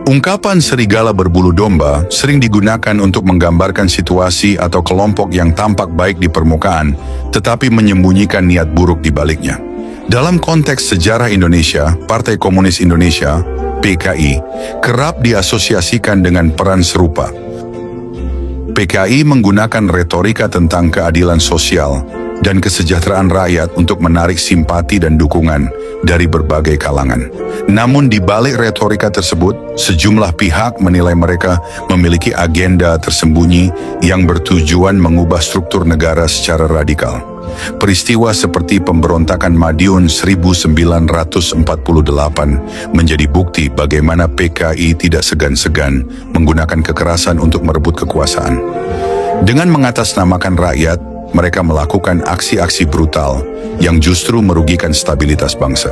Ungkapan serigala berbulu domba sering digunakan untuk menggambarkan situasi atau kelompok yang tampak baik di permukaan, tetapi menyembunyikan niat buruk di baliknya. Dalam konteks sejarah Indonesia, Partai Komunis Indonesia, PKI, kerap diasosiasikan dengan peran serupa. PKI menggunakan retorika tentang keadilan sosial dan kesejahteraan rakyat untuk menarik simpati dan dukungan dari berbagai kalangan. Namun di balik retorika tersebut, sejumlah pihak menilai mereka memiliki agenda tersembunyi yang bertujuan mengubah struktur negara secara radikal. Peristiwa seperti pemberontakan Madiun 1948 menjadi bukti bagaimana PKI tidak segan-segan menggunakan kekerasan untuk merebut kekuasaan. Dengan mengatasnamakan rakyat, mereka melakukan aksi-aksi brutal yang justru merugikan stabilitas bangsa.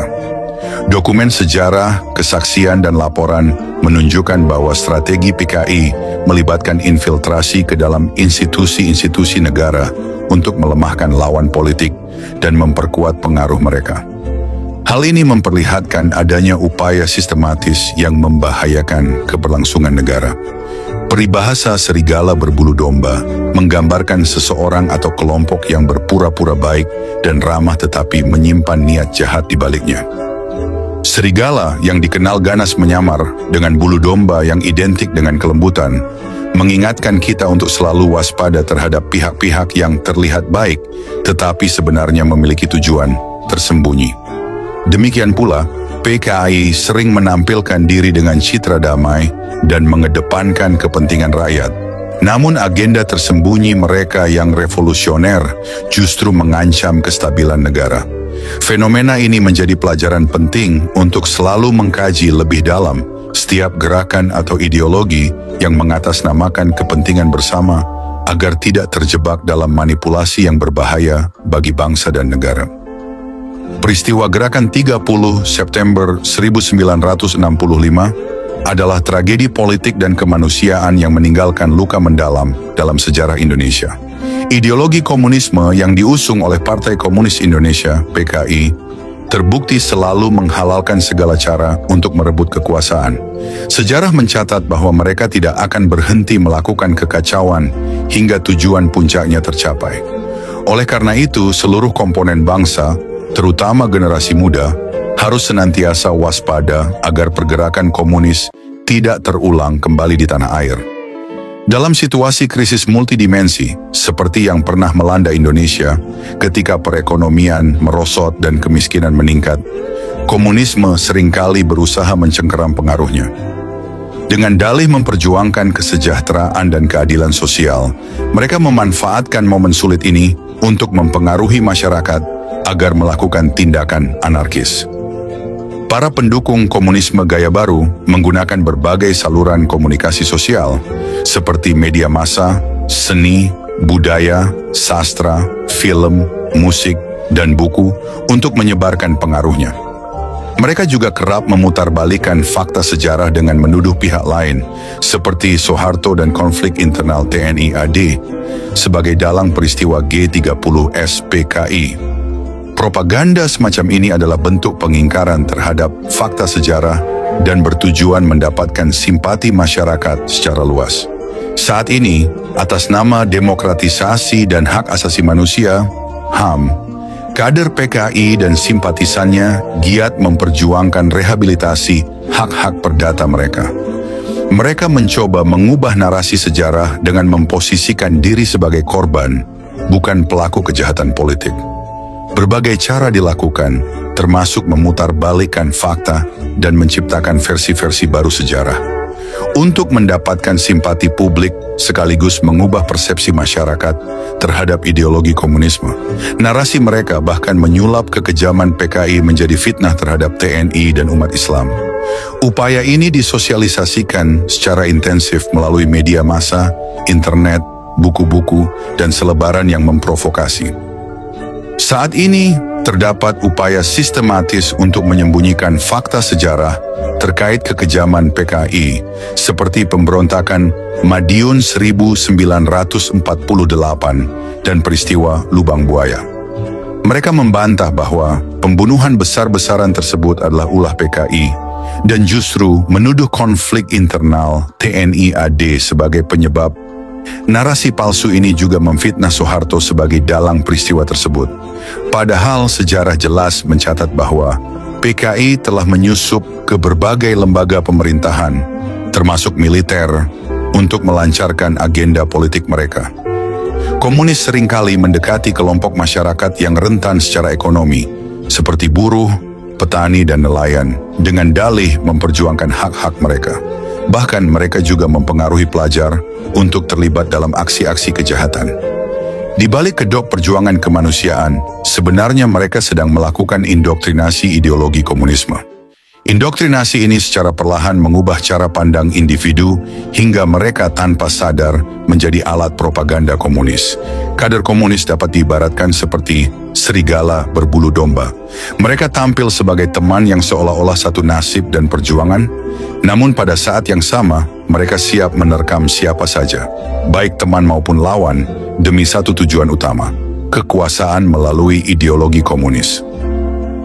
Dokumen sejarah, kesaksian, dan laporan menunjukkan bahwa strategi PKI melibatkan infiltrasi ke dalam institusi-institusi negara untuk melemahkan lawan politik dan memperkuat pengaruh mereka. Hal ini memperlihatkan adanya upaya sistematis yang membahayakan keberlangsungan negara. Peribahasa serigala berbulu domba menggambarkan seseorang atau kelompok yang berpura-pura baik dan ramah tetapi menyimpan niat jahat di baliknya. Serigala yang dikenal ganas menyamar dengan bulu domba yang identik dengan kelembutan mengingatkan kita untuk selalu waspada terhadap pihak-pihak yang terlihat baik tetapi sebenarnya memiliki tujuan tersembunyi. Demikian pula, PKI sering menampilkan diri dengan citra damai dan mengedepankan kepentingan rakyat. Namun agenda tersembunyi mereka yang revolusioner justru mengancam kestabilan negara. Fenomena ini menjadi pelajaran penting untuk selalu mengkaji lebih dalam setiap gerakan atau ideologi yang mengatasnamakan kepentingan bersama agar tidak terjebak dalam manipulasi yang berbahaya bagi bangsa dan negara. Peristiwa gerakan 30 September 1965 adalah tragedi politik dan kemanusiaan yang meninggalkan luka mendalam dalam sejarah Indonesia. Ideologi komunisme yang diusung oleh Partai Komunis Indonesia, PKI, terbukti selalu menghalalkan segala cara untuk merebut kekuasaan. Sejarah mencatat bahwa mereka tidak akan berhenti melakukan kekacauan hingga tujuan puncaknya tercapai. Oleh karena itu, seluruh komponen bangsa, terutama generasi muda, harus senantiasa waspada agar pergerakan komunis tidak terulang kembali di tanah air. Dalam situasi krisis multidimensi seperti yang pernah melanda Indonesia ketika perekonomian merosot dan kemiskinan meningkat, komunisme seringkali berusaha mencengkeram pengaruhnya. Dengan dalih memperjuangkan kesejahteraan dan keadilan sosial, mereka memanfaatkan momen sulit ini untuk mempengaruhi masyarakat agar melakukan tindakan anarkis. Para pendukung komunisme gaya baru menggunakan berbagai saluran komunikasi sosial seperti media massa, seni, budaya, sastra, film, musik, dan buku untuk menyebarkan pengaruhnya. Mereka juga kerap memutarbalikkan fakta sejarah dengan menuduh pihak lain seperti Soeharto dan konflik internal TNI AD sebagai dalang peristiwa G30S PKI. Propaganda semacam ini adalah bentuk pengingkaran terhadap fakta sejarah dan bertujuan mendapatkan simpati masyarakat secara luas. Saat ini, atas nama demokratisasi dan hak asasi manusia, HAM, kader PKI dan simpatisannya giat memperjuangkan rehabilitasi hak-hak perdata mereka. Mereka mencoba mengubah narasi sejarah dengan memposisikan diri sebagai korban, bukan pelaku kejahatan politik. Berbagai cara dilakukan, termasuk memutarbalikkan fakta dan menciptakan versi-versi baru sejarah. Untuk mendapatkan simpati publik sekaligus mengubah persepsi masyarakat terhadap ideologi komunisme. Narasi mereka bahkan menyulap kekejaman PKI menjadi fitnah terhadap TNI dan umat Islam. Upaya ini disosialisasikan secara intensif melalui media massa, internet, buku-buku, dan selebaran yang memprovokasi. Saat ini, terdapat upaya sistematis untuk menyembunyikan fakta sejarah terkait kekejaman PKI, seperti pemberontakan Madiun 1948 dan peristiwa Lubang Buaya. Mereka membantah bahwa pembunuhan besar-besaran tersebut adalah ulah PKI, dan justru menuduh konflik internal TNI AD sebagai penyebab. Narasi palsu ini juga memfitnah Soeharto sebagai dalang peristiwa tersebut. Padahal sejarah jelas mencatat bahwa PKI telah menyusup ke berbagai lembaga pemerintahan, termasuk militer, untuk melancarkan agenda politik mereka. Komunis seringkali mendekati kelompok masyarakat yang rentan secara ekonomi, seperti buruh, petani, dan nelayan, dengan dalih memperjuangkan hak-hak mereka. Bahkan mereka juga mempengaruhi pelajar untuk terlibat dalam aksi-aksi kejahatan. Di balik kedok perjuangan kemanusiaan, sebenarnya mereka sedang melakukan indoktrinasi ideologi komunisme. Indoktrinasi ini secara perlahan mengubah cara pandang individu hingga mereka tanpa sadar menjadi alat propaganda komunis. Kader komunis dapat diibaratkan seperti serigala berbulu domba. Mereka tampil sebagai teman yang seolah-olah satu nasib dan perjuangan, namun pada saat yang sama mereka siap menerkam siapa saja, baik teman maupun lawan, demi satu tujuan utama, kekuasaan melalui ideologi komunis.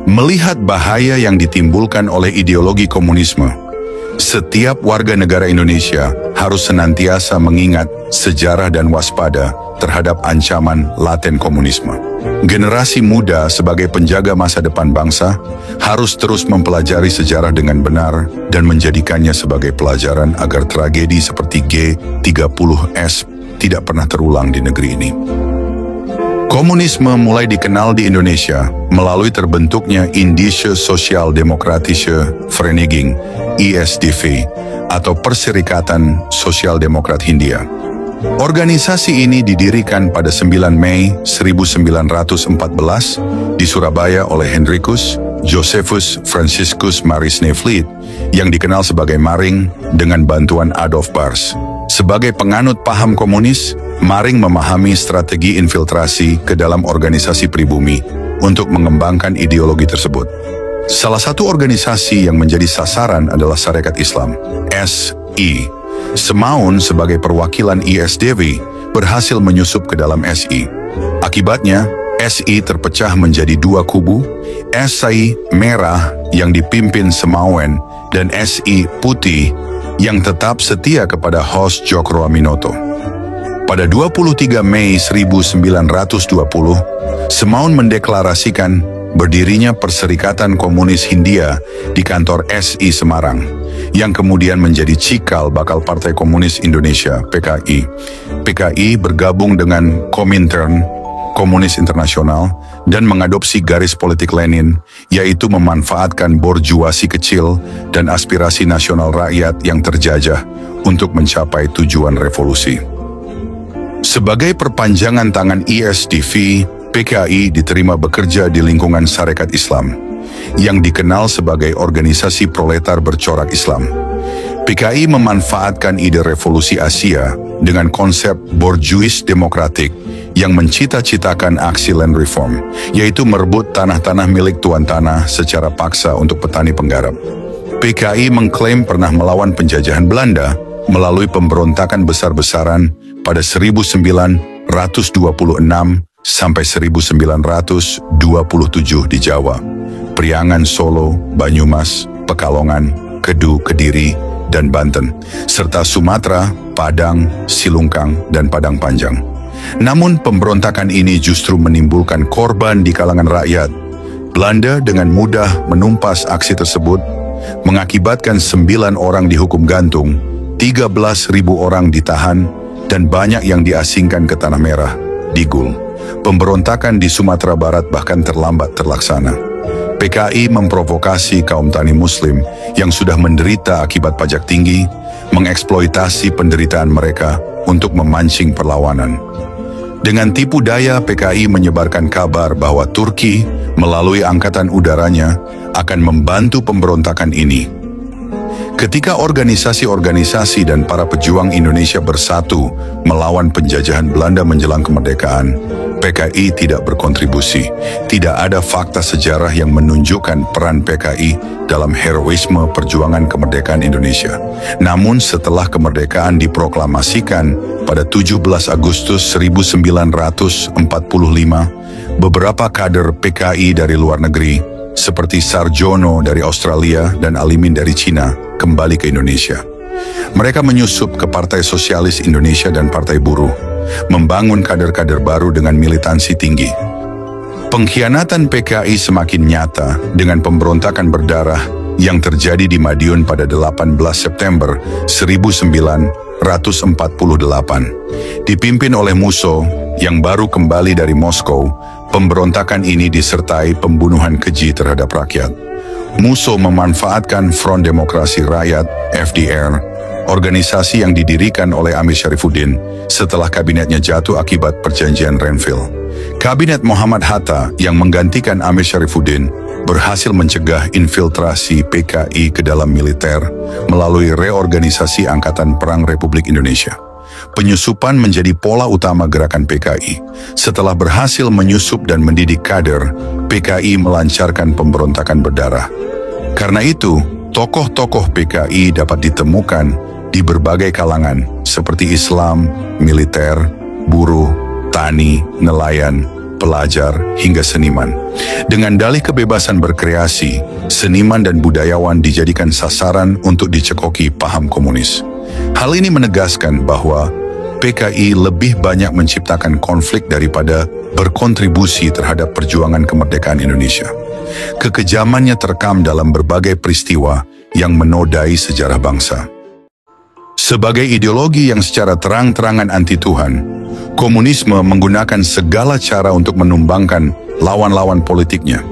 Melihat bahaya yang ditimbulkan oleh ideologi komunisme, setiap warga negara Indonesia harus senantiasa mengingat sejarah dan waspada terhadap ancaman laten komunisme. Generasi muda sebagai penjaga masa depan bangsa harus terus mempelajari sejarah dengan benar dan menjadikannya sebagai pelajaran agar tragedi seperti G30S tidak pernah terulang di negeri ini. Komunisme mulai dikenal di Indonesia melalui terbentuknya Indische Sociaal-Democratische Vereniging (ISDV) atau Perserikatan Sosial Demokrat Hindia. Organisasi ini didirikan pada 9 Mei 1914 di Surabaya oleh Hendrikus Josephus Franciscus Marie Sneevliet yang dikenal sebagai Maring dengan bantuan Adolf Bars. Sebagai penganut paham komunis, Maring memahami strategi infiltrasi ke dalam organisasi pribumi untuk mengembangkan ideologi tersebut. Salah satu organisasi yang menjadi sasaran adalah Sarekat Islam, SI. Semaun sebagai perwakilan ISDV berhasil menyusup ke dalam SI. Akibatnya, SI terpecah menjadi dua kubu, SI merah yang dipimpin Semaun dan SI putih yang tetap setia kepada host Djokroaminoto. Pada 23 Mei 1920, Semaun mendeklarasikan berdirinya Perserikatan Komunis Hindia di kantor SI Semarang, yang kemudian menjadi cikal bakal Partai Komunis Indonesia (PKI). PKI bergabung dengan Komintern, Komunis Internasional, dan mengadopsi garis politik Lenin, yaitu memanfaatkan borjuasi kecil dan aspirasi nasional rakyat yang terjajah untuk mencapai tujuan revolusi. Sebagai perpanjangan tangan ISDV, PKI diterima bekerja di lingkungan Sarekat Islam, yang dikenal sebagai organisasi proletar bercorak Islam. PKI memanfaatkan ide revolusi Asia dengan konsep borjuis demokratik yang mencita-citakan aksi land reform, yaitu merebut tanah-tanah milik tuan tanah secara paksa untuk petani penggarap. PKI mengklaim pernah melawan penjajahan Belanda melalui pemberontakan besar-besaran pada 1926 sampai 1927 di Jawa, Priangan, Solo, Banyumas, Pekalongan, Kedu, Kediri, dan Banten, serta Sumatera, Padang, Silungkang, dan Padang Panjang. Namun pemberontakan ini justru menimbulkan korban di kalangan rakyat. Belanda dengan mudah menumpas aksi tersebut, mengakibatkan 9 orang dihukum gantung, 13.000 orang ditahan, dan banyak yang diasingkan ke Tanah Merah, Digul. Pemberontakan di Sumatera Barat bahkan terlambat terlaksana. PKI memprovokasi kaum tani Muslim yang sudah menderita akibat pajak tinggi, mengeksploitasi penderitaan mereka untuk memancing perlawanan. Dengan tipu daya, PKI menyebarkan kabar bahwa Turki melalui angkatan udaranya akan membantu pemberontakan ini. Ketika organisasi-organisasi dan para pejuang Indonesia bersatu melawan penjajahan Belanda menjelang kemerdekaan, PKI tidak berkontribusi. Tidak ada fakta sejarah yang menunjukkan peran PKI dalam heroisme perjuangan kemerdekaan Indonesia. Namun setelah kemerdekaan diproklamasikan pada 17 Agustus 1945, beberapa kader PKI dari luar negeri seperti Sarjono dari Australia dan Alimin dari Cina, kembali ke Indonesia. Mereka menyusup ke Partai Sosialis Indonesia dan Partai Buruh, membangun kader-kader baru dengan militansi tinggi. Pengkhianatan PKI semakin nyata dengan pemberontakan berdarah yang terjadi di Madiun pada 18 September 1948. Dipimpin oleh Musso yang baru kembali dari Moskow, pemberontakan ini disertai pembunuhan keji terhadap rakyat. Musso memanfaatkan Front Demokrasi Rakyat, FDR, organisasi yang didirikan oleh Amir Syarifuddin setelah kabinetnya jatuh akibat perjanjian Renville. Kabinet Muhammad Hatta yang menggantikan Amir Syarifuddin berhasil mencegah infiltrasi PKI ke dalam militer melalui reorganisasi Angkatan Perang Republik Indonesia. Penyusupan menjadi pola utama gerakan PKI. Setelah berhasil menyusup dan mendidik kader, PKI melancarkan pemberontakan berdarah. Karena itu, tokoh-tokoh PKI dapat ditemukan di berbagai kalangan seperti Islam, militer, buruh, tani, nelayan, pelajar, hingga seniman. Dengan dalih kebebasan berkreasi, seniman dan budayawan dijadikan sasaran untuk dicekoki paham komunis. Hal ini menegaskan bahwa PKI lebih banyak menciptakan konflik daripada berkontribusi terhadap perjuangan kemerdekaan Indonesia. Kekejamannya terekam dalam berbagai peristiwa yang menodai sejarah bangsa. Sebagai ideologi yang secara terang-terangan anti Tuhan, komunisme menggunakan segala cara untuk menumbangkan lawan-lawan politiknya.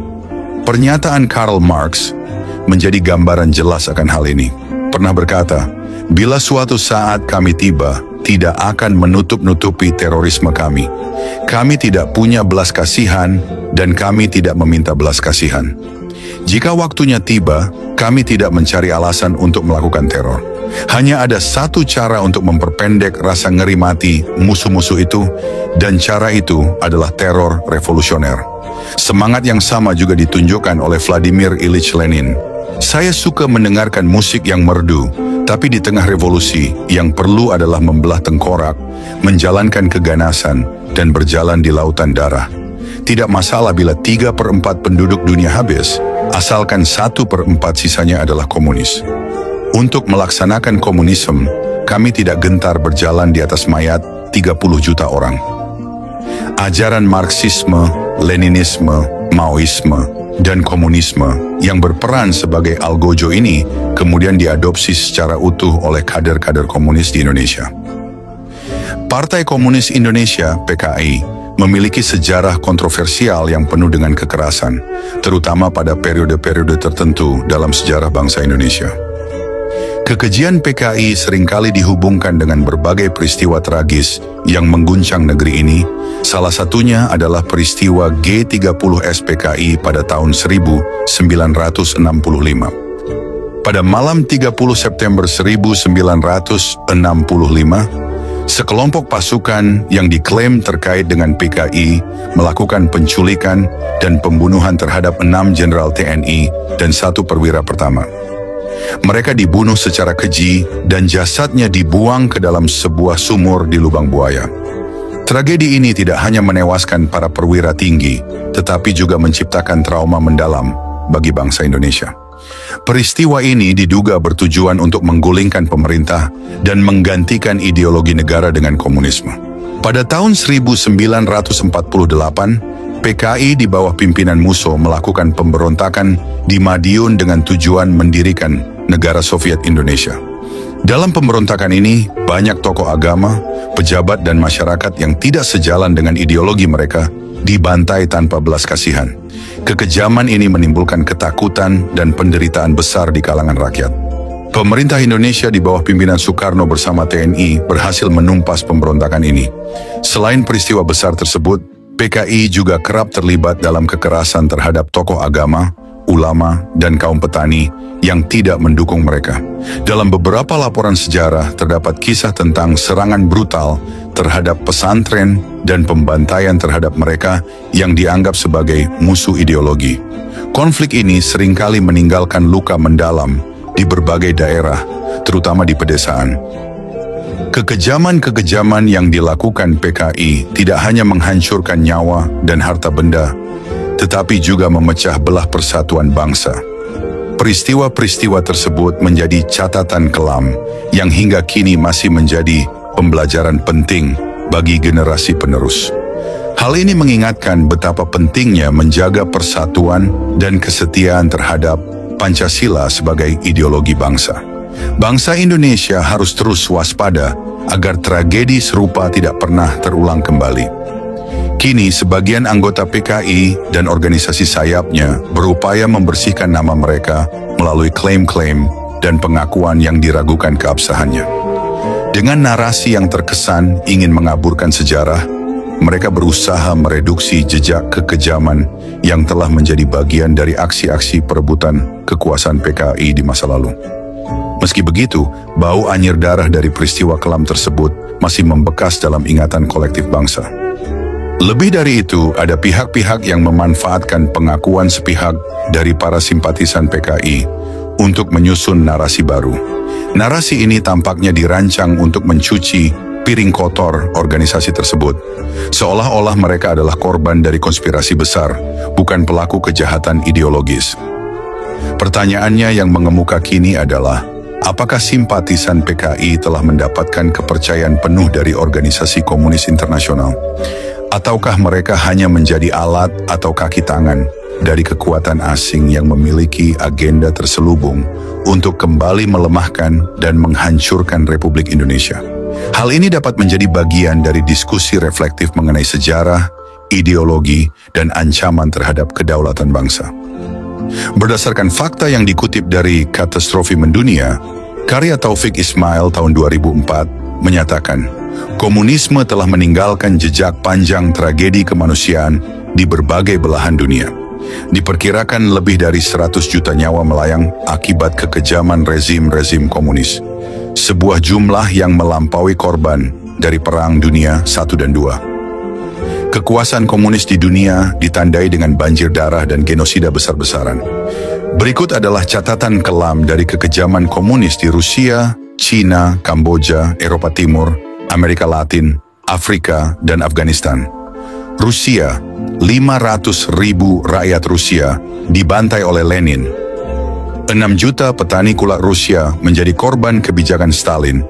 Pernyataan Karl Marx menjadi gambaran jelas akan hal ini. Pernah berkata, "Bila suatu saat kami tiba, tidak akan menutup-nutupi terorisme kami. Kami tidak punya belas kasihan dan kami tidak meminta belas kasihan. Jika waktunya tiba, kami tidak mencari alasan untuk melakukan teror. Hanya ada satu cara untuk memperpendek rasa ngeri mati musuh-musuh itu, dan cara itu adalah teror revolusioner." Semangat yang sama juga ditunjukkan oleh Vladimir Ilyich Lenin. "Saya suka mendengarkan musik yang merdu, tapi di tengah revolusi yang perlu adalah membelah tengkorak, menjalankan keganasan, dan berjalan di lautan darah. Tidak masalah bila 3/4 penduduk dunia habis, asalkan 1/4 sisanya adalah komunis. Untuk melaksanakan komunisme, kami tidak gentar berjalan di atas mayat 30 juta orang." Ajaran Marxisme, Leninisme, Maoisme, dan komunisme yang berperan sebagai algojo ini kemudian diadopsi secara utuh oleh kader-kader komunis di Indonesia. Partai Komunis Indonesia, PKI, memiliki sejarah kontroversial yang penuh dengan kekerasan, terutama pada periode-periode tertentu dalam sejarah bangsa Indonesia. Kekejian PKI seringkali dihubungkan dengan berbagai peristiwa tragis yang mengguncang negeri ini. Salah satunya adalah peristiwa G30 SPKI pada tahun 1965. Pada malam 30 September 1965, sekelompok pasukan yang diklaim terkait dengan PKI melakukan penculikan dan pembunuhan terhadap 6 jenderal TNI dan 1 perwira pertama. Mereka dibunuh secara keji dan jasadnya dibuang ke dalam sebuah sumur di Lubang Buaya. Tragedi ini tidak hanya menewaskan para perwira tinggi, tetapi juga menciptakan trauma mendalam bagi bangsa Indonesia. Peristiwa ini diduga bertujuan untuk menggulingkan pemerintah dan menggantikan ideologi negara dengan komunisme. Pada tahun 1948, PKI di bawah pimpinan Musso melakukan pemberontakan di Madiun dengan tujuan mendirikan negara Soviet Indonesia. Dalam pemberontakan ini, banyak tokoh agama, pejabat dan masyarakat yang tidak sejalan dengan ideologi mereka dibantai tanpa belas kasihan. Kekejaman ini menimbulkan ketakutan dan penderitaan besar di kalangan rakyat. Pemerintah Indonesia di bawah pimpinan Soekarno bersama TNI berhasil menumpas pemberontakan ini. Selain peristiwa besar tersebut, PKI juga kerap terlibat dalam kekerasan terhadap tokoh agama, ulama, dan kaum petani yang tidak mendukung mereka. Dalam beberapa laporan sejarah terdapat kisah tentang serangan brutal terhadap pesantren dan pembantaian terhadap mereka yang dianggap sebagai musuh ideologi. Konflik ini seringkali meninggalkan luka mendalam di berbagai daerah, terutama di pedesaan. Kekejaman-kekejaman yang dilakukan PKI tidak hanya menghancurkan nyawa dan harta benda, tetapi juga memecah belah persatuan bangsa. Peristiwa-peristiwa tersebut menjadi catatan kelam yang hingga kini masih menjadi pembelajaran penting bagi generasi penerus. Hal ini mengingatkan betapa pentingnya menjaga persatuan dan kesetiaan terhadap Pancasila sebagai ideologi bangsa. Bangsa Indonesia harus terus waspada agar tragedi serupa tidak pernah terulang kembali. Kini sebagian anggota PKI dan organisasi sayapnya berupaya membersihkan nama mereka melalui klaim-klaim dan pengakuan yang diragukan keabsahannya. Dengan narasi yang terkesan ingin mengaburkan sejarah, mereka berusaha mereduksi jejak kekejaman yang telah menjadi bagian dari aksi-aksi perebutan kekuasaan PKI di masa lalu. Meski begitu, bau anyir darah dari peristiwa kelam tersebut masih membekas dalam ingatan kolektif bangsa. Lebih dari itu, ada pihak-pihak yang memanfaatkan pengakuan sepihak dari para simpatisan PKI untuk menyusun narasi baru. Narasi ini tampaknya dirancang untuk mencuci piring kotor organisasi tersebut, seolah-olah mereka adalah korban dari konspirasi besar, bukan pelaku kejahatan ideologis. Pertanyaannya yang mengemuka kini adalah, apakah simpatisan PKI telah mendapatkan kepercayaan penuh dari organisasi komunis internasional? Ataukah mereka hanya menjadi alat atau kaki tangan dari kekuatan asing yang memiliki agenda terselubung untuk kembali melemahkan dan menghancurkan Republik Indonesia? Hal ini dapat menjadi bagian dari diskusi reflektif mengenai sejarah, ideologi, dan ancaman terhadap kedaulatan bangsa. Berdasarkan fakta yang dikutip dari Katastrofi Mendunia, karya Taufik Ismail tahun 2004 menyatakan, komunisme telah meninggalkan jejak panjang tragedi kemanusiaan di berbagai belahan dunia. Diperkirakan lebih dari 100 juta nyawa melayang akibat kekejaman rezim-rezim komunis. Sebuah jumlah yang melampaui korban dari Perang Dunia I dan II. Kekuasaan komunis di dunia ditandai dengan banjir darah dan genosida besar-besaran. Berikut adalah catatan kelam dari kekejaman komunis di Rusia, Cina, Kamboja, Eropa Timur, Amerika Latin, Afrika, dan Afghanistan. Rusia, 500.000 rakyat Rusia dibantai oleh Lenin. 6 juta petani kulak Rusia menjadi korban kebijakan Stalin.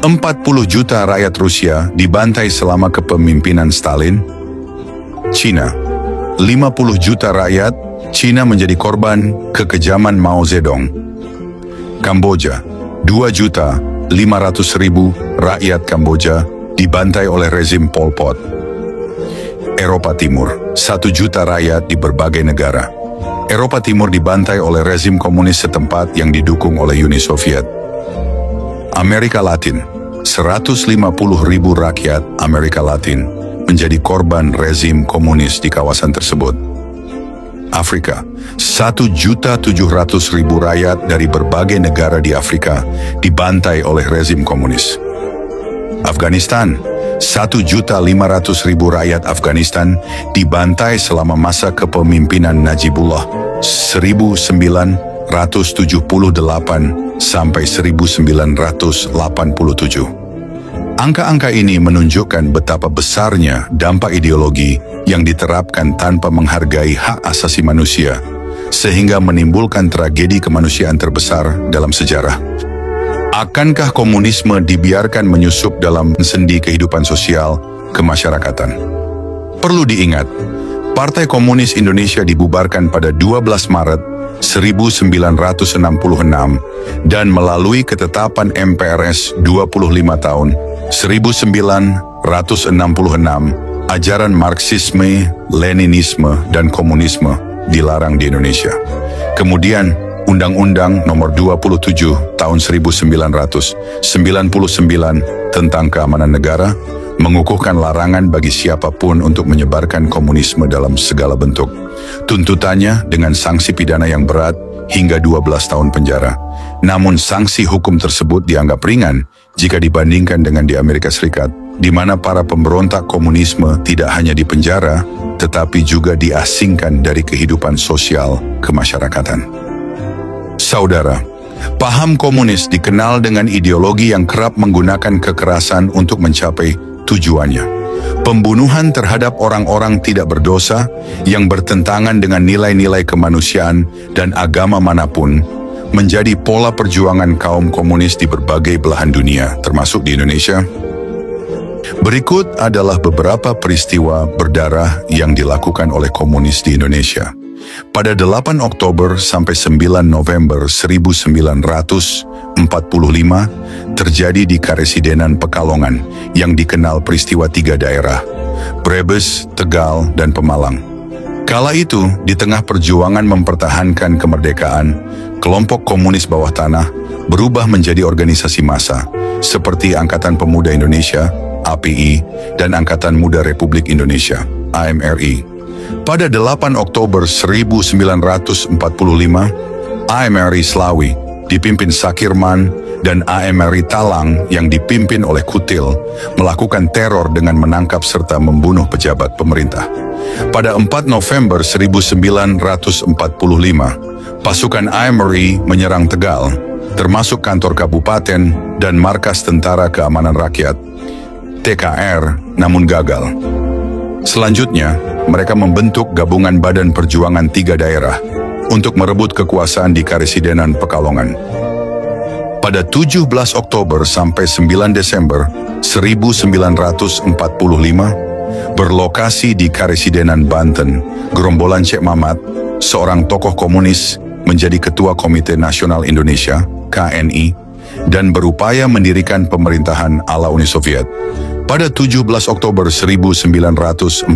40 juta rakyat Rusia dibantai selama kepemimpinan Stalin. Cina, 50 juta rakyat Cina menjadi korban kekejaman Mao Zedong. Kamboja, 2.500.000 rakyat Kamboja dibantai oleh rezim Pol Pot. Eropa Timur, 1 juta rakyat di berbagai negara. Eropa Timur dibantai oleh rezim komunis setempat yang didukung oleh Uni Soviet. Amerika Latin, 150.000 rakyat Amerika Latin menjadi korban rezim komunis di kawasan tersebut. Afrika, 1.700.000 rakyat dari berbagai negara di Afrika dibantai oleh rezim komunis. Afghanistan, 1.500.000 rakyat Afghanistan dibantai selama masa kepemimpinan Najibullah 1978 sampai 1987. Angka-angka ini menunjukkan betapa besarnya dampak ideologi yang diterapkan tanpa menghargai hak asasi manusia, sehingga menimbulkan tragedi kemanusiaan terbesar dalam sejarah. Akankah komunisme dibiarkan menyusup dalam sendi kehidupan sosial kemasyarakatan? Perlu diingat, Partai Komunis Indonesia dibubarkan pada 12 Maret 1966 dan melalui ketetapan MPRS 25 tahun 1966, ajaran Marxisme, Leninisme, dan Komunisme dilarang di Indonesia. Kemudian, Undang-Undang Nomor 27 Tahun 1999 tentang Keamanan Negara mengukuhkan larangan bagi siapapun untuk menyebarkan komunisme dalam segala bentuk. Tuntutannya dengan sanksi pidana yang berat hingga 12 tahun penjara. Namun sanksi hukum tersebut dianggap ringan jika dibandingkan dengan di Amerika Serikat, di mana para pemberontak komunisme tidak hanya dipenjara, tetapi juga diasingkan dari kehidupan sosial kemasyarakatan. Saudara, paham komunis dikenal dengan ideologi yang kerap menggunakan kekerasan untuk mencapai tujuannya. Pembunuhan terhadap orang-orang tidak berdosa yang bertentangan dengan nilai-nilai kemanusiaan dan agama manapun menjadi pola perjuangan kaum komunis di berbagai belahan dunia, termasuk di Indonesia. Berikut adalah beberapa peristiwa berdarah yang dilakukan oleh komunis di Indonesia. Pada 8 Oktober sampai 9 November 1945, terjadi di Karesidenan Pekalongan yang dikenal peristiwa 3 daerah, Brebes, Tegal, dan Pemalang. Kala itu, di tengah perjuangan mempertahankan kemerdekaan, kelompok komunis bawah tanah berubah menjadi organisasi massa, seperti Angkatan Pemuda Indonesia, API, dan Angkatan Muda Republik Indonesia, AMRI. Pada 8 Oktober 1945, AMRI Slawi dipimpin Sakirman dan AMRI Talang yang dipimpin oleh Kutil melakukan teror dengan menangkap serta membunuh pejabat pemerintah. Pada 4 November 1945, pasukan AMRI menyerang Tegal, termasuk kantor kabupaten dan markas Tentara Keamanan Rakyat, TKR, namun gagal. Selanjutnya, mereka membentuk gabungan Badan Perjuangan 3 daerah untuk merebut kekuasaan di Karesidenan Pekalongan. Pada 17 Oktober sampai 9 Desember 1945, berlokasi di Karesidenan Banten, gerombolan Cek Mamat, seorang tokoh komunis, menjadi Ketua Komite Nasional Indonesia, KNI, dan berupaya mendirikan pemerintahan ala Uni Soviet. Pada 17 Oktober 1945,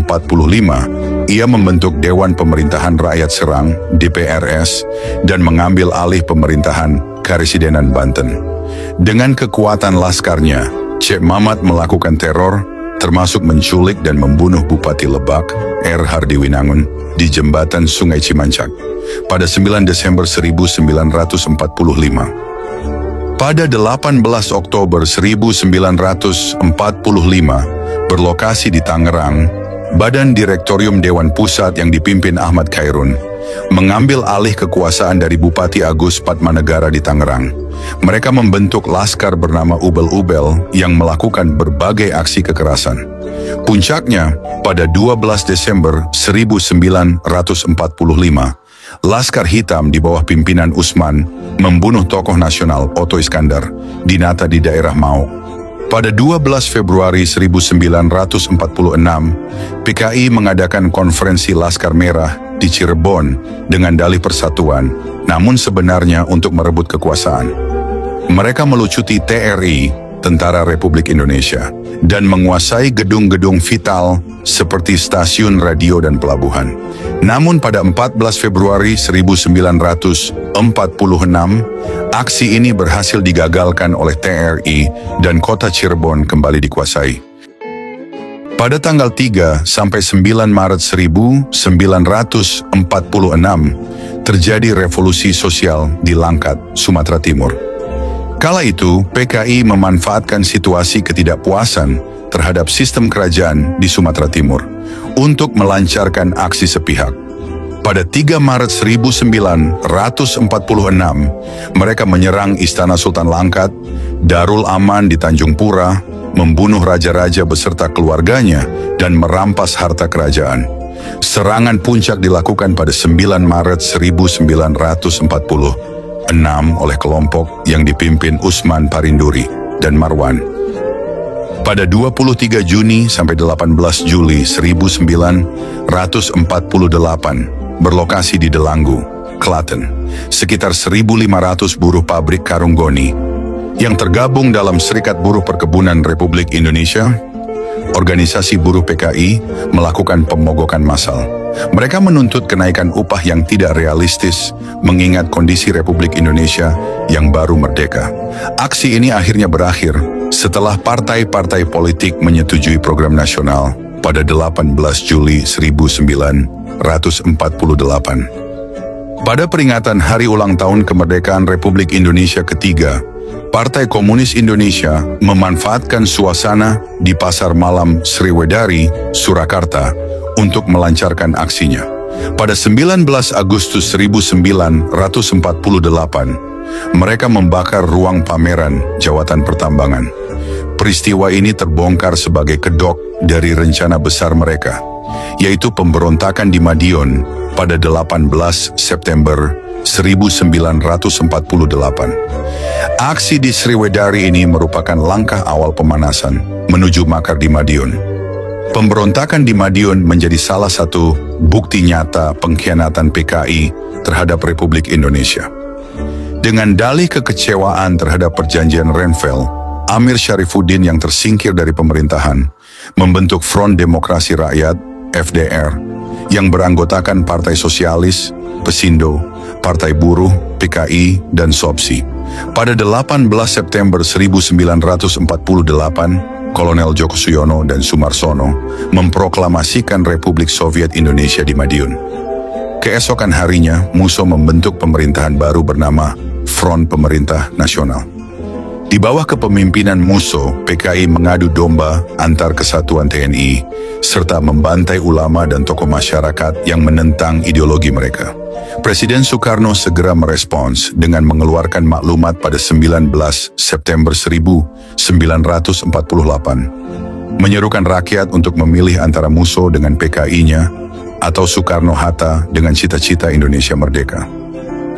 ia membentuk Dewan Pemerintahan Rakyat Serang, DPRS, dan mengambil alih pemerintahan Karesidenan Banten. Dengan kekuatan laskarnya, Cek Mamat melakukan teror, termasuk menculik dan membunuh Bupati Lebak, R. Hardiwinangun, di jembatan Sungai Cimancak, pada 9 Desember 1945. Pada 18 Oktober 1945, berlokasi di Tangerang, Badan Direktorium Dewan Pusat yang dipimpin Ahmad Khairun mengambil alih kekuasaan dari Bupati Agus Padmanegara di Tangerang. Mereka membentuk laskar bernama Ubel-Ubel yang melakukan berbagai aksi kekerasan. Puncaknya, pada 12 Desember 1945, Laskar Hitam di bawah pimpinan Usman membunuh tokoh nasional Otto Iskandar di Nata di daerah Mauk. Pada 12 Februari 1946, PKI mengadakan konferensi Laskar Merah di Cirebon dengan dalih persatuan, namun sebenarnya untuk merebut kekuasaan. Mereka melucuti TRI, Tentara Republik Indonesia, dan menguasai gedung-gedung vital seperti stasiun radio dan pelabuhan. Namun pada 14 Februari 1946, aksi ini berhasil digagalkan oleh TRI dan kota Cirebon kembali dikuasai. Pada tanggal 3 sampai 9 Maret 1946, terjadi revolusi sosial di Langkat, Sumatera Timur. Kala itu, PKI memanfaatkan situasi ketidakpuasan terhadap sistem kerajaan di Sumatera Timur untuk melancarkan aksi sepihak. Pada 3 Maret 1946, mereka menyerang Istana Sultan Langkat, Darul Aman di Tanjung Pura, membunuh raja-raja beserta keluarganya, dan merampas harta kerajaan. Serangan puncak dilakukan pada 9 Maret 1946 oleh kelompok yang dipimpin Usman Parinduri dan Marwan. Pada 23 Juni sampai 18 Juli 1948, berlokasi di Delanggu, Klaten, sekitar 1.500 buruh pabrik karung goni yang tergabung dalam Serikat Buruh Perkebunan Republik Indonesia, organisasi buruh PKI, melakukan pemogokan massal. Mereka menuntut kenaikan upah yang tidak realistis mengingat kondisi Republik Indonesia yang baru merdeka. Aksi ini akhirnya berakhir setelah partai-partai politik menyetujui program nasional pada 18 Juli 1948. Pada peringatan Hari Ulang Tahun Kemerdekaan Republik Indonesia ketiga, Partai Komunis Indonesia memanfaatkan suasana di Pasar Malam Sriwedari, Surakarta, untuk melancarkan aksinya. Pada 19 Agustus 1948, mereka membakar ruang pameran Jawatan Pertambangan. Peristiwa ini terbongkar sebagai kedok dari rencana besar mereka, yaitu pemberontakan di Madiun pada 18 September 1948. Aksi di Sriwedari ini merupakan langkah awal pemanasan menuju makar di Madiun. Pemberontakan di Madiun menjadi salah satu bukti nyata pengkhianatan PKI terhadap Republik Indonesia. Dengan dalih kekecewaan terhadap perjanjian Renville, Amir Syarifuddin yang tersingkir dari pemerintahan membentuk Front Demokrasi Rakyat (FDR) yang beranggotakan Partai Sosialis, Pesindo, Partai Buruh, PKI, dan SOPSI. Pada 18 September 1948, Kolonel Djoko Suyono dan Sumarsono memproklamasikan Republik Soviet Indonesia di Madiun. Keesokan harinya, Musso membentuk pemerintahan baru bernama Front Pemerintah Nasional. Di bawah kepemimpinan Musso, PKI mengadu domba antar kesatuan TNI, serta membantai ulama dan tokoh masyarakat yang menentang ideologi mereka. Presiden Soekarno segera merespons dengan mengeluarkan maklumat pada 19 September 1948, menyerukan rakyat untuk memilih antara Musso dengan PKI-nya atau Soekarno-Hatta dengan cita-cita Indonesia merdeka.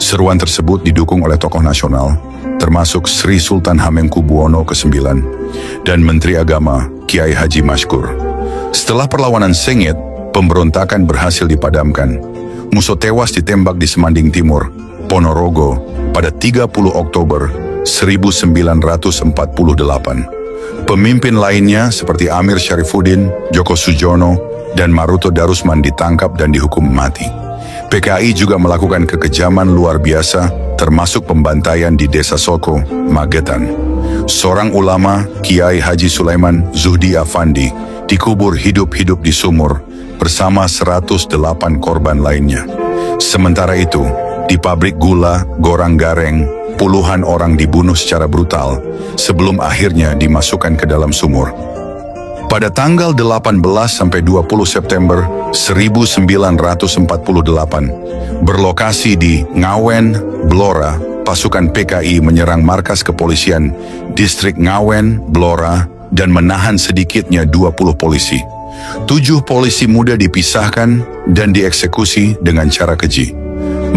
Seruan tersebut didukung oleh tokoh nasional, termasuk Sri Sultan Hamengkubuwono ke-9 dan Menteri Agama Kiai Haji Mashkur. Setelah perlawanan sengit, pemberontakan berhasil dipadamkan. Musso tewas ditembak di Semanding Timur, Ponorogo, pada 30 Oktober 1948. Pemimpin lainnya seperti Amir Syarifuddin, Djoko Sujono, dan Maruto Darusman ditangkap dan dihukum mati. PKI juga melakukan kekejaman luar biasa, termasuk pembantaian di Desa Soko, Magetan. Seorang ulama, Kiai Haji Sulaiman Zuhdi Afandi, dikubur hidup-hidup di sumur bersama 108 korban lainnya. Sementara itu, di pabrik gula Gorang Gareng, puluhan orang dibunuh secara brutal sebelum akhirnya dimasukkan ke dalam sumur. Pada tanggal 18-20 September 1948, berlokasi di Ngawen, Blora, pasukan PKI menyerang markas kepolisian distrik Ngawen, Blora, dan menahan sedikitnya 20 polisi. 7 polisi muda dipisahkan dan dieksekusi dengan cara keji.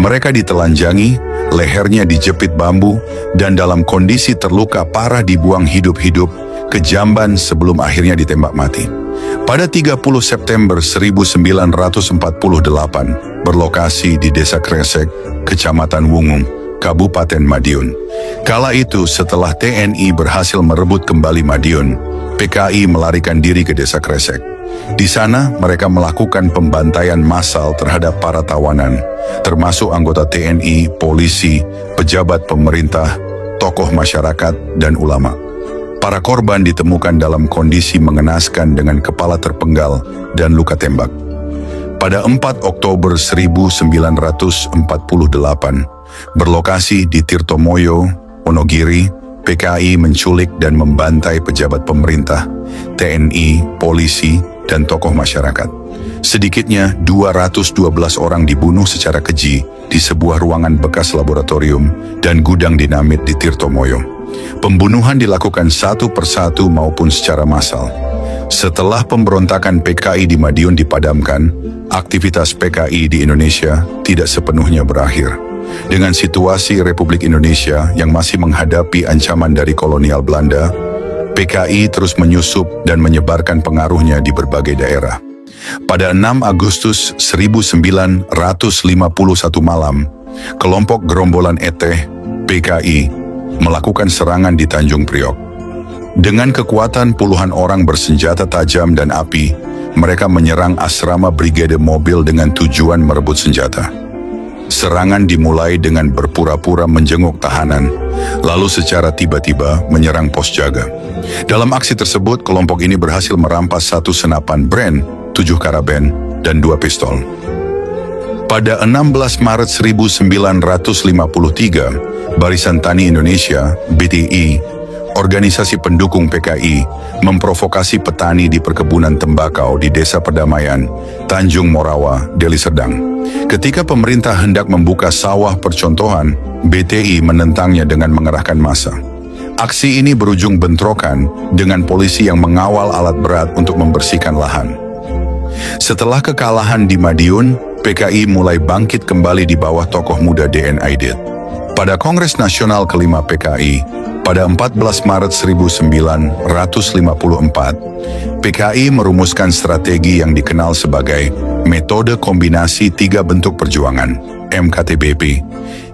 Mereka ditelanjangi, lehernya dijepit bambu, dan dalam kondisi terluka parah dibuang hidup-hidup ke jamban sebelum akhirnya ditembak mati. Pada 30 September 1948, berlokasi di Desa Kresek, Kecamatan Wungung, Kabupaten Madiun. Kala itu, setelah TNI berhasil merebut kembali Madiun, PKI melarikan diri ke Desa Kresek. Di sana, mereka melakukan pembantaian massal terhadap para tawanan, termasuk anggota TNI, polisi, pejabat pemerintah, tokoh masyarakat, dan ulama. Para korban ditemukan dalam kondisi mengenaskan dengan kepala terpenggal dan luka tembak. Pada 4 Oktober 1948, berlokasi di Tirtomoyo, Wonogiri, PKI menculik dan membantai pejabat pemerintah, TNI, polisi, dan tokoh masyarakat. Sedikitnya 212 orang dibunuh secara keji di sebuah ruangan bekas laboratorium dan gudang dinamit di Tirtomoyo. Pembunuhan dilakukan satu persatu maupun secara massal. Setelah pemberontakan PKI di Madiun dipadamkan, aktivitas PKI di Indonesia tidak sepenuhnya berakhir. Dengan situasi Republik Indonesia yang masih menghadapi ancaman dari kolonial Belanda, PKI terus menyusup dan menyebarkan pengaruhnya di berbagai daerah. Pada 6 Agustus 1951 malam, kelompok Gerombolan Eteh, PKI, melakukan serangan di Tanjung Priok. Dengan kekuatan puluhan orang bersenjata tajam dan api, mereka menyerang asrama brigade mobil dengan tujuan merebut senjata. Serangan dimulai dengan berpura-pura menjenguk tahanan, lalu secara tiba-tiba menyerang pos jaga. Dalam aksi tersebut, kelompok ini berhasil merampas 1 senapan Bren, 7 karaben, dan 2 pistol. Pada 16 Maret 1953, Barisan Tani Indonesia, BTI, organisasi pendukung PKI, memprovokasi petani di perkebunan tembakau di Desa Perdamaian, Tanjung Morawa, Deli Serdang. Ketika pemerintah hendak membuka sawah percontohan, BTI menentangnya dengan mengerahkan massa. Aksi ini berujung bentrokan dengan polisi yang mengawal alat berat untuk membersihkan lahan. Setelah kekalahan di Madiun, PKI mulai bangkit kembali di bawah tokoh muda DN Aidit. Pada Kongres Nasional kelima PKI, pada 14 Maret 1954, PKI merumuskan strategi yang dikenal sebagai Metode Kombinasi Tiga Bentuk Perjuangan, MKTBP,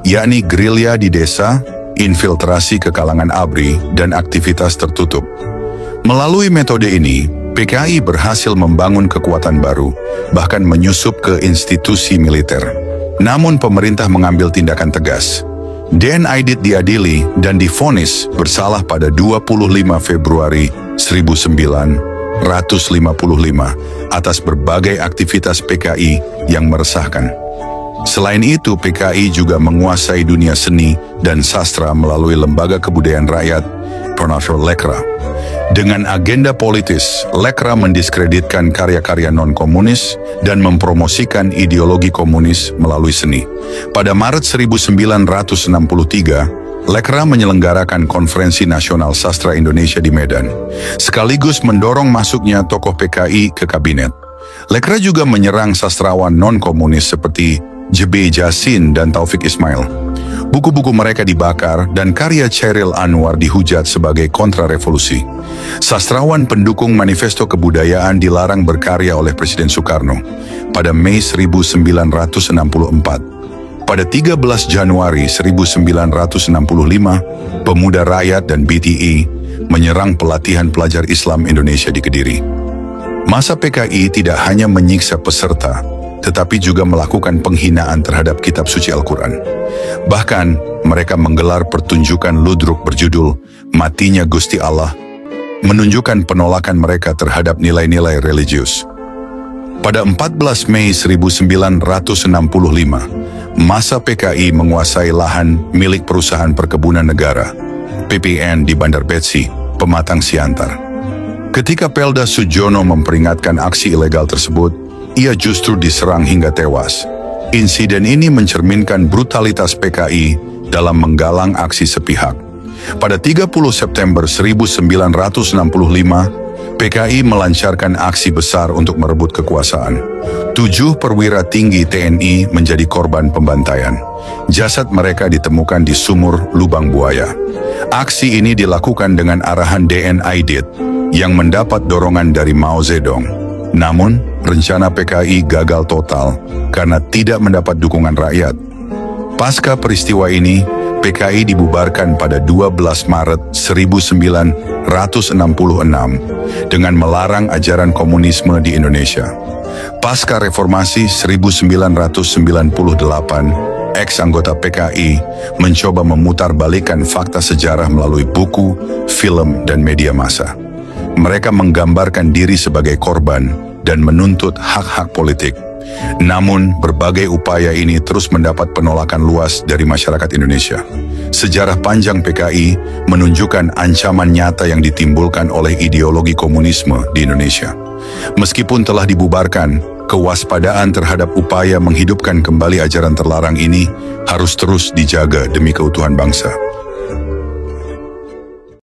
yakni gerilya di desa, infiltrasi ke kalangan ABRI, dan aktivitas tertutup. Melalui metode ini, PKI berhasil membangun kekuatan baru, bahkan menyusup ke institusi militer. Namun pemerintah mengambil tindakan tegas. DN Aidit diadili dan divonis bersalah pada 25 Februari 1955 atas berbagai aktivitas PKI yang meresahkan. Selain itu, PKI juga menguasai dunia seni dan sastra melalui Lembaga Kebudayaan Rakyat, Pronafil Lekra. Dengan agenda politis, Lekra mendiskreditkan karya-karya non-komunis dan mempromosikan ideologi komunis melalui seni. Pada Maret 1963, Lekra menyelenggarakan Konferensi Nasional Sastra Indonesia di Medan, sekaligus mendorong masuknya tokoh PKI ke kabinet. Lekra juga menyerang sastrawan non-komunis seperti J.B. Jasin dan Taufik Ismail. Buku-buku mereka dibakar dan karya Chairil Anwar dihujat sebagai kontrarevolusi. Sastrawan pendukung Manifesto Kebudayaan dilarang berkarya oleh Presiden Soekarno pada Mei 1964. Pada 13 Januari 1965, Pemuda Rakyat dan BTI menyerang pelatihan pelajar Islam Indonesia di Kediri. Masa PKI tidak hanya menyiksa peserta, tetapi juga melakukan penghinaan terhadap kitab suci Al-Quran. Bahkan, mereka menggelar pertunjukan ludruk berjudul Matinya Gusti Allah, menunjukkan penolakan mereka terhadap nilai-nilai religius. Pada 14 Mei 1965, masa PKI menguasai lahan milik Perusahaan Perkebunan Negara, PPN di Bandar Betsi, Pematang Siantar. Ketika Pelda Sujono memperingatkan aksi ilegal tersebut, ia justru diserang hingga tewas. Insiden ini mencerminkan brutalitas PKI dalam menggalang aksi sepihak. Pada 30 September 1965, PKI melancarkan aksi besar untuk merebut kekuasaan. 7 perwira tinggi TNI menjadi korban pembantaian. Jasad mereka ditemukan di sumur Lubang Buaya. Aksi ini dilakukan dengan arahan DN Aidit yang mendapat dorongan dari Mao Zedong. Namun, rencana PKI gagal total karena tidak mendapat dukungan rakyat. Pasca peristiwa ini, PKI dibubarkan pada 12 Maret 1966 dengan melarang ajaran komunisme di Indonesia. Pasca reformasi 1998, ex-anggota PKI mencoba memutarbalikkan fakta sejarah melalui buku, film, dan media massa. Mereka menggambarkan diri sebagai korban dan menuntut hak-hak politik. Namun, berbagai upaya ini terus mendapat penolakan luas dari masyarakat Indonesia. Sejarah panjang PKI menunjukkan ancaman nyata yang ditimbulkan oleh ideologi komunisme di Indonesia. Meskipun telah dibubarkan, kewaspadaan terhadap upaya menghidupkan kembali ajaran terlarang ini harus terus dijaga demi keutuhan bangsa.